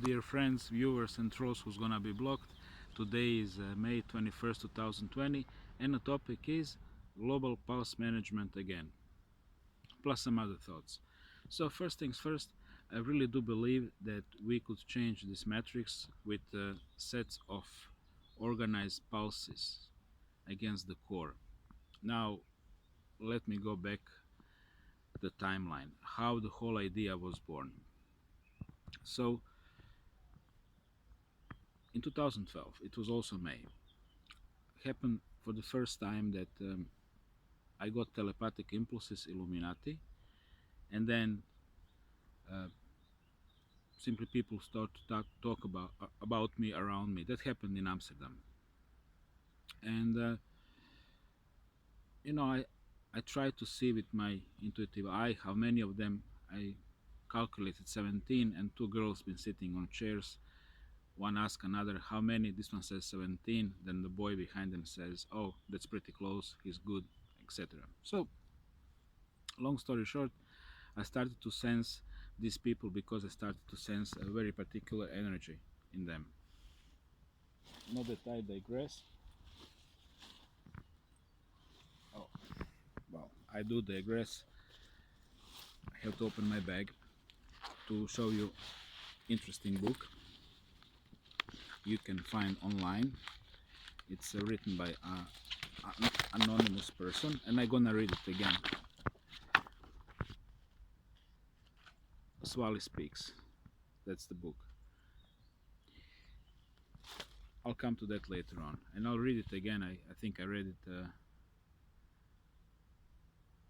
dear friends, viewers and trolls who's gonna be blocked. Today is May 21st, 2020, and the topic is global pulse management again, plus some other thoughts. So first things first, I really do believe that we could change this matrix with sets of organized pulses against the core. Now, let me go back the timeline, how the whole idea was born. So, in 2012, it was also May, happened for the first time that I got telepathic impulses, Illuminati, and then uh, simply people start to talk about me around me. That happened in Amsterdam, and I tried to see with my intuitive eye how many of them. I calculated 17, and two girls been sitting on chairs. One asks another how many. This one says 17. Then the boy behind them says, "Oh, that's pretty close. He's good," etc. So, long story short, I started to sense these people because I started to sense a very particular energy in them. Not that I digress. Oh, well, I do digress. I have to open my bag to show you interesting book you can find online. It's written by an anonymous person, and I'm gonna read it again. Swally Speaks. That's the book. I'll come to that later on, and I'll read it again. I think I read it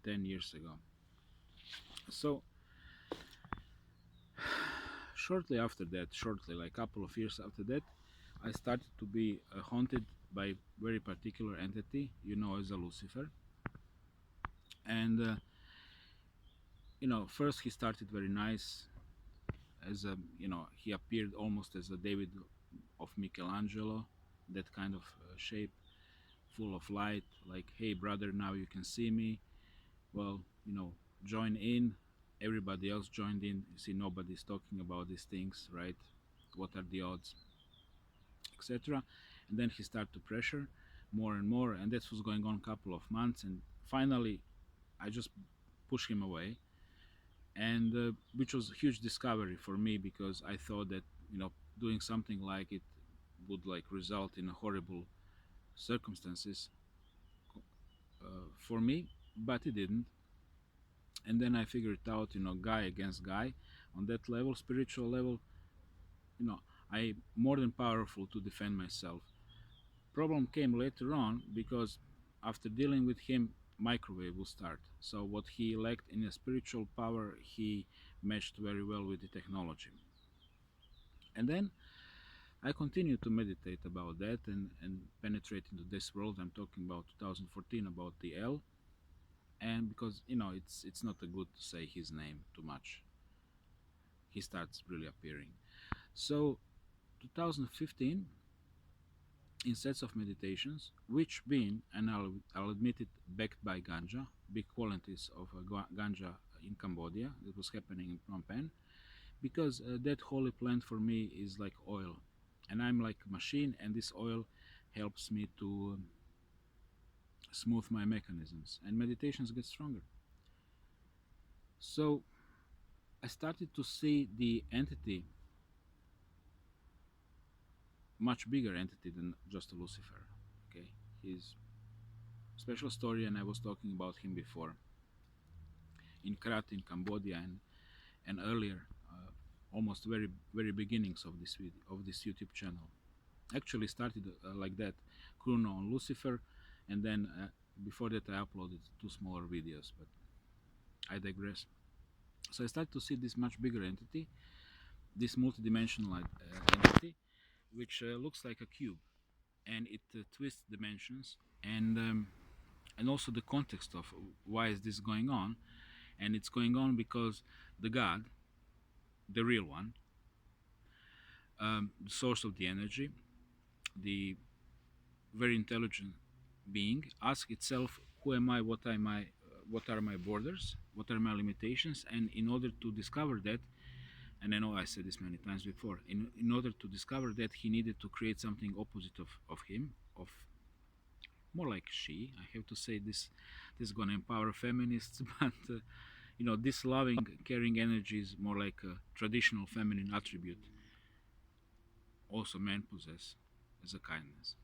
10 years ago. So shortly after that, like a couple of years after that, I started to be haunted by very particular entity, as a Lucifer. And first he started very nice, as a he appeared almost as a David of Michelangelo, that kind of shape, full of light, like, "Hey brother, now you can see me, well, join in." Everybody else joined in. You see, nobody's talking about these things, right? What are the odds, etc. And then he started to pressure more and more, and that was going on a couple of months, and finally I just pushed him away, and which was a huge discovery for me, because I thought that doing something like it would like result in horrible circumstances for me, but it didn't. And then I figured out, guy against guy, on that level, spiritual level, I more than powerful to defend myself. Problem came later on, because after dealing with him, microwave will start. So what he lacked in a spiritual power, he meshed very well with the technology. And then I continued to meditate about that, and penetrate into this world. I'm talking about 2014, about the L. And because it's not a good to say his name too much, he starts really appearing. So 2015, in sets of meditations, which been, and I'll admit it, backed by ganja, big quantities of ganja in Cambodia. It was happening in Phnom Penh, because that holy plant for me is like oil, and I'm like a machine, and this oil helps me to smooth my mechanisms, and meditations get stronger. So I started to see the entity, much bigger entity than just a Lucifer. Okay, he's special story, and I was talking about him before in Krat in Cambodia, and earlier, almost very beginnings of this YouTube channel. Actually started like that, Chrono on Lucifer, and then before that I uploaded two smaller videos, but I digress. So I started to see this much bigger entity, this multidimensional entity, which looks like a cube, and it twists dimensions, and also the context of why is this going on. And it's going on because the God, the real one, the source of the energy, the very intelligent being, asks itself, who am I, what am I, what are my borders, what are my limitations. And in order to discover that, And I know I said this many times before. In order to discover that, he needed to create something opposite of him, of more like she. I have to say this. This is gonna empower feminists, but this loving, caring energy is more like a traditional feminine attribute. Also, men possess as a kindness,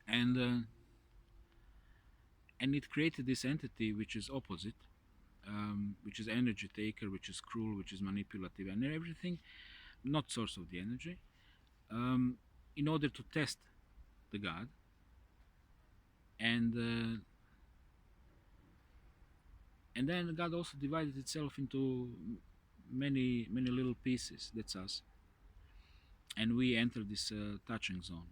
and and it created this entity which is opposite, which is energy taker, which is cruel, which is manipulative, and everything, not source of the energy, um, in order to test the god. And uh, and then God also divided itself into many little pieces. That's us, and we enter this touching zone,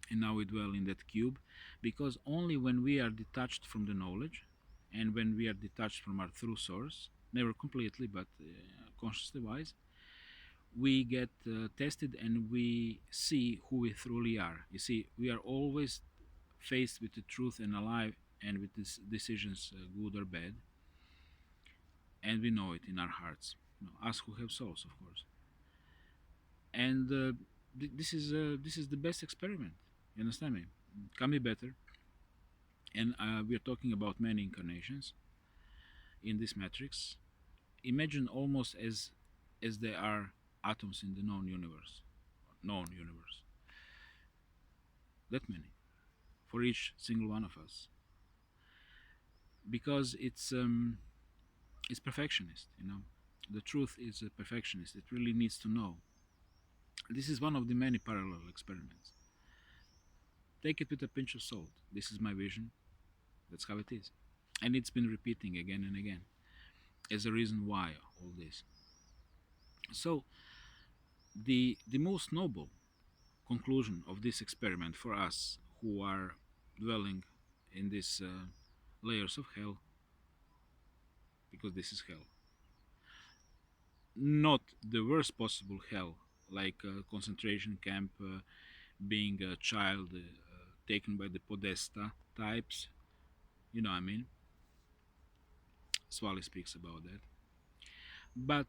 and now we dwell in that cube, because only when we are detached from the knowledge, and when we are detached from our true source, never completely, but consciously wise, we get tested and we see who we truly are. You see, we are always faced with the truth and alive, and with these decisions, good or bad, and we know it in our hearts. Us who have souls, of course. And this is the best experiment. You understand me? Can be better. And we are talking about many incarnations in this matrix. Imagine almost as there are atoms in the known universe. Known universe. That many for each single one of us, because it's perfectionist. The truth is a perfectionist. It really needs to know. This is one of the many parallel experiments. Take it with a pinch of salt. This is my vision. That's how it is. And it's been repeating again and again as a reason why all this. So, the most noble conclusion of this experiment for us who are dwelling in these layers of hell, because this is hell, not the worst possible hell, like a concentration camp, being a child taken by the Podesta types, what I mean. Swally speaks about that. But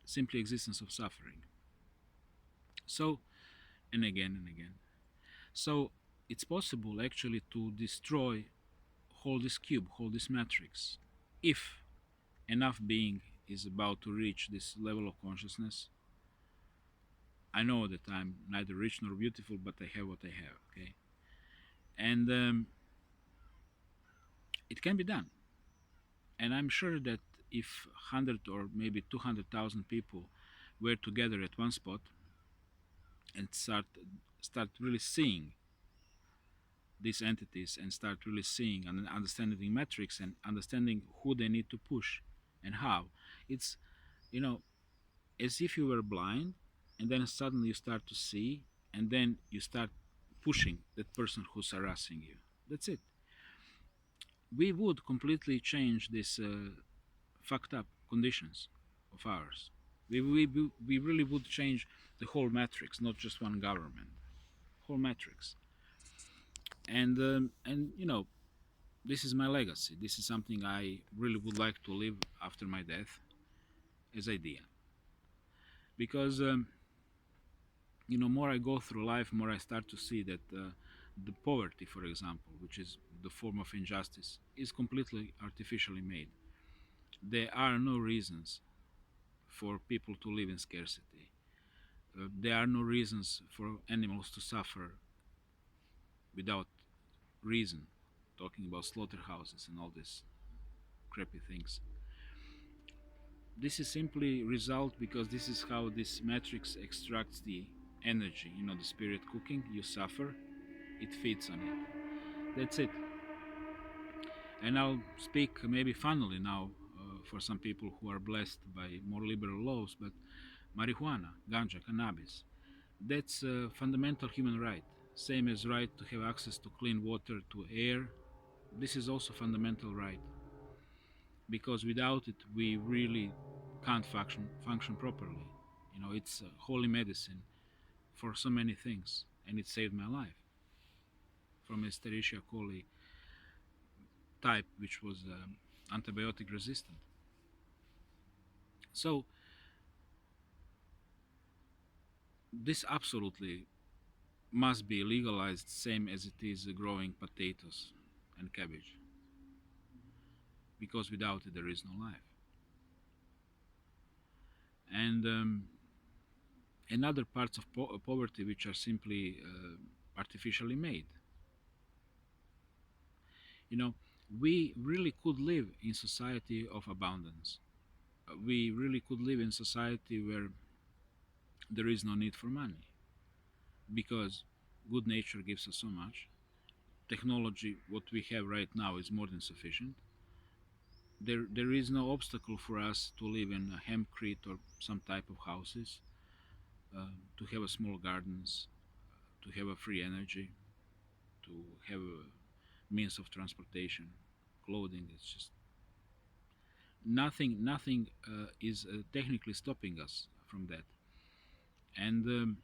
simply existence of suffering. So, and again and again. So, it's possible actually to destroy whole this cube, whole this matrix, if enough being is about to reach this level of consciousness. I know that I'm neither rich nor beautiful, but I have what I have, okay? And it can be done. And I'm sure that if 100 or maybe 200,000 people were together at one spot and start really seeing these entities, and start really seeing and understanding the metrics, and understanding who they need to push and how, it's, you know as if you were blind, and then suddenly you start to see, and then you start pushing that person who's harassing you. That's it. We would completely change these fucked up conditions of ours. We really would change the whole matrix, not just one government, whole matrix. And this is my legacy. This is something I really would like to live after my death as idea, because more I go through life, more I start to see that the poverty, for example, which is the form of injustice, is completely artificially made. There are no reasons for people to live in scarcity. There are no reasons for animals to suffer without reason. Talking about slaughterhouses and all these crappy things. This is simply result because this is how this matrix extracts the energy. The spirit cooking. You suffer, it feeds on it. That's it. And I'll speak maybe funnily now for some people who are blessed by more liberal laws, but marijuana, ganja, cannabis, that's a fundamental human right. Same as right to have access to clean water, to air. This is also fundamental right, because without it we really can't function properly. It's holy medicine for so many things, and it saved my life from Escherichia coli type, which was antibiotic resistant. So this absolutely must be legalized, same as it is growing potatoes and cabbage, because without it there is no life. And other parts of poverty which are simply artificially made. You know, we really could live in society of abundance. We really could live in society where there is no need for money because good nature gives us so much. Technology, what we have right now, is more than sufficient. There is no obstacle for us to live in a hempcrete or some type of houses, to have a small gardens, to have a free energy, to have a means of transportation, clothing. It's just nothing is technically stopping us from that. And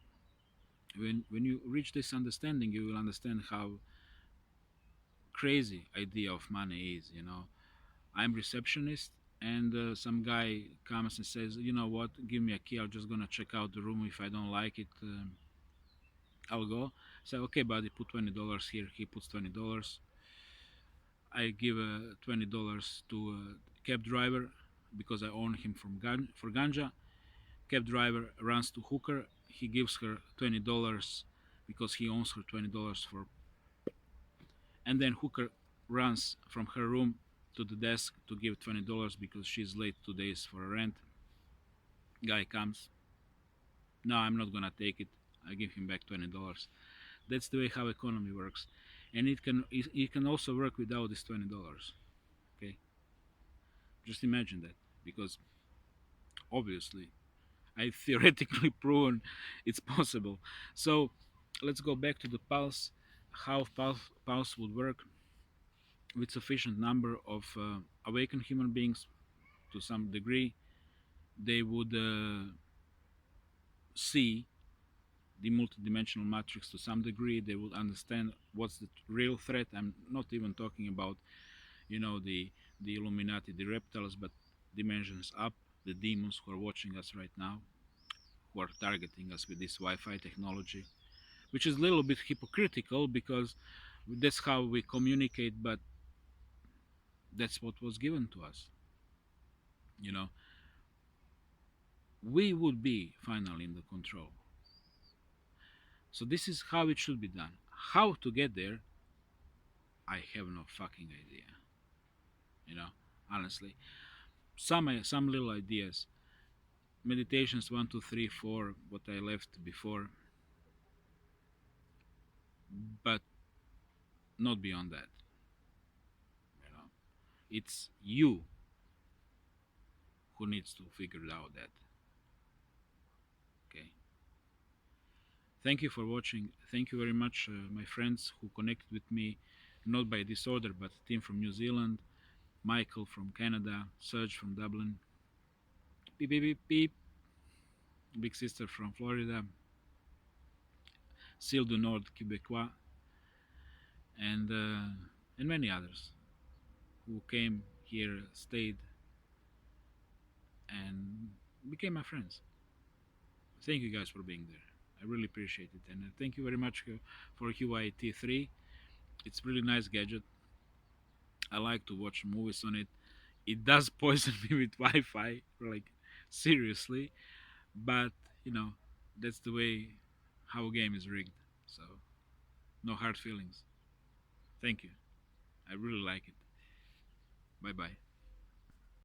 when you reach this understanding, you will understand how crazy idea of money is. I'm receptionist, and some guy comes and says, you know what, give me a key, I'm just gonna check out the room. If I don't like it, I'll go. Say, okay buddy, put $20 here. He puts $20. I give $20 to a cab driver because I own him for ganja. Cab driver runs to hooker. He gives her $20 because he owns her $20 for. And then hooker runs from her room to the desk to give $20 because she's late 2 days for a rent. Guy comes. No, I'm not gonna take it. I give him back $20. That's the way how economy works, and it can also work without this $20. Okay, just imagine that, because obviously I theoretically proven it's possible. So let's go back to the pulse. How pulse would work with sufficient number of awakened human beings to some degree. They would see the multidimensional matrix to some degree. They would understand what's the real threat. I'm not even talking about, the Illuminati, the reptiles, but dimensions up, the demons who are watching us right now, who are targeting us with this Wi-Fi technology, which is a little bit hypocritical because that's how we communicate, but that's what was given to us. You know, we would be finally in the control. So this is how it should be done. How to get there, I have no fucking idea. You know, honestly, some little ideas. Meditations 1, 2, 3, 4, what I left before, but not beyond that. You know, it's you who needs to figure out that. Okay. Thank you for watching. Thank you very much, my friends who connected with me, not by disorder, but Tim from New Zealand, Michael from Canada, Serge from Dublin, beep beep beep beep, big sister from Florida, Seal du Nord Quebecois, and many others who came here, stayed, and became my friends. Thank you guys for being there. I really appreciate it, and thank you very much for QIT3. It's really nice gadget. I like to watch movies on it. It does poison me with Wi-Fi, like seriously, but you know that's the way how a game is rigged. So no hard feelings. Thank you. I really like it. Bye bye.